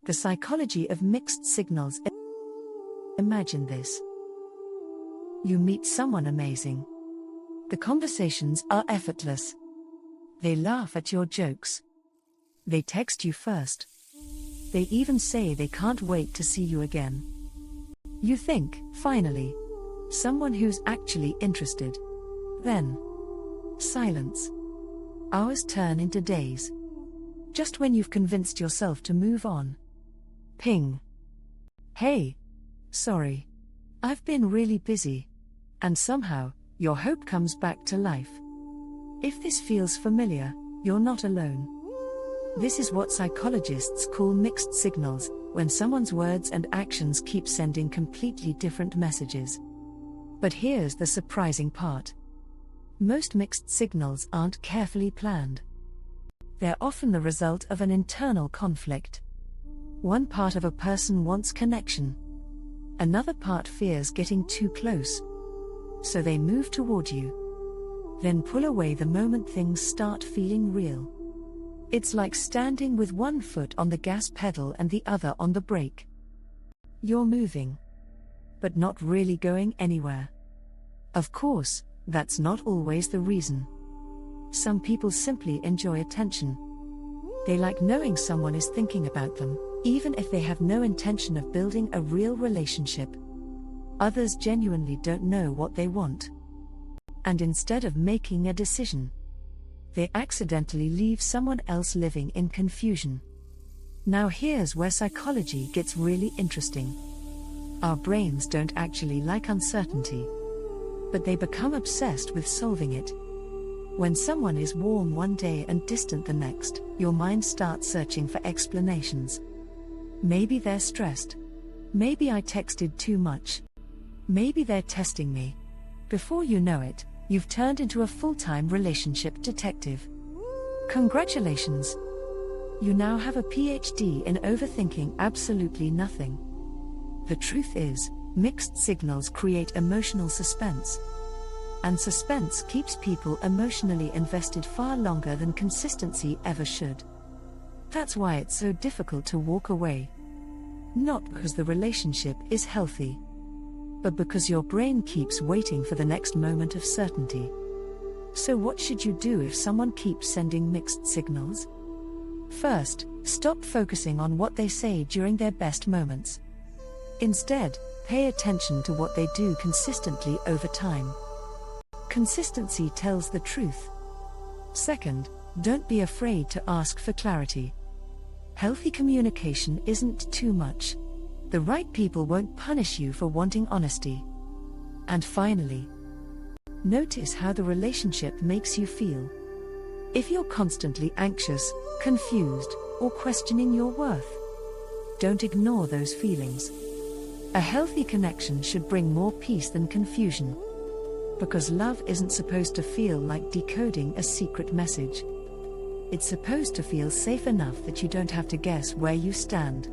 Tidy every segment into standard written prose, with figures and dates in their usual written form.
The psychology of mixed signals. Imagine this. You meet someone amazing. The conversations are effortless. They laugh at your jokes. They text you first. They even say they can't wait to see you again. You think, finally, someone who's actually interested. Then, silence. Hours turn into days. Just when you've convinced yourself to move on. Ping. Hey. Sorry. I've been really busy. And somehow, your hope comes back to life. If this feels familiar, you're not alone. This is what psychologists call mixed signals, when someone's words and actions keep sending completely different messages. But here's the surprising part. Most mixed signals aren't carefully planned. They're often the result of an internal conflict. One part of a person wants connection. Another part fears getting too close. So they move toward you. Then pull away the moment things start feeling real. It's like standing with one foot on the gas pedal and the other on the brake. You're moving, but not really going anywhere. Of course, that's not always the reason. Some people simply enjoy attention. They like knowing someone is thinking about them, even if they have no intention of building a real relationship. Others genuinely don't know what they want. And instead of making a decision, they accidentally leave someone else living in confusion. Now here's where psychology gets really interesting. Our brains don't actually like uncertainty, but they become obsessed with solving it. When someone is warm one day and distant the next, your mind starts searching for explanations. Maybe they're stressed. Maybe I texted too much. Maybe they're testing me. Before you know it, you've turned into a full-time relationship detective. Congratulations! You now have a PhD in overthinking absolutely nothing. The truth is, mixed signals create emotional suspense. And suspense keeps people emotionally invested far longer than consistency ever should. That's why it's so difficult to walk away. Not because the relationship is healthy, but because your brain keeps waiting for the next moment of certainty. So what should you do if someone keeps sending mixed signals? First, stop focusing on what they say during their best moments. Instead, pay attention to what they do consistently over time. Consistency tells the truth. Second, don't be afraid to ask for clarity. Healthy communication isn't too much. The right people won't punish you for wanting honesty. And finally, notice how the relationship makes you feel. If you're constantly anxious, confused, or questioning your worth, don't ignore those feelings. A healthy connection should bring more peace than confusion. Because love isn't supposed to feel like decoding a secret message. It's supposed to feel safe enough that you don't have to guess where you stand.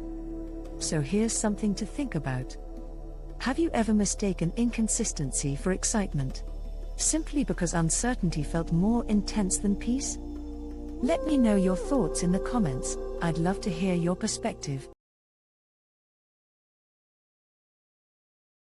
So here's something to think about. Have you ever mistaken inconsistency for excitement? Simply because uncertainty felt more intense than peace? Let me know your thoughts in the comments. I'd love to hear your perspective.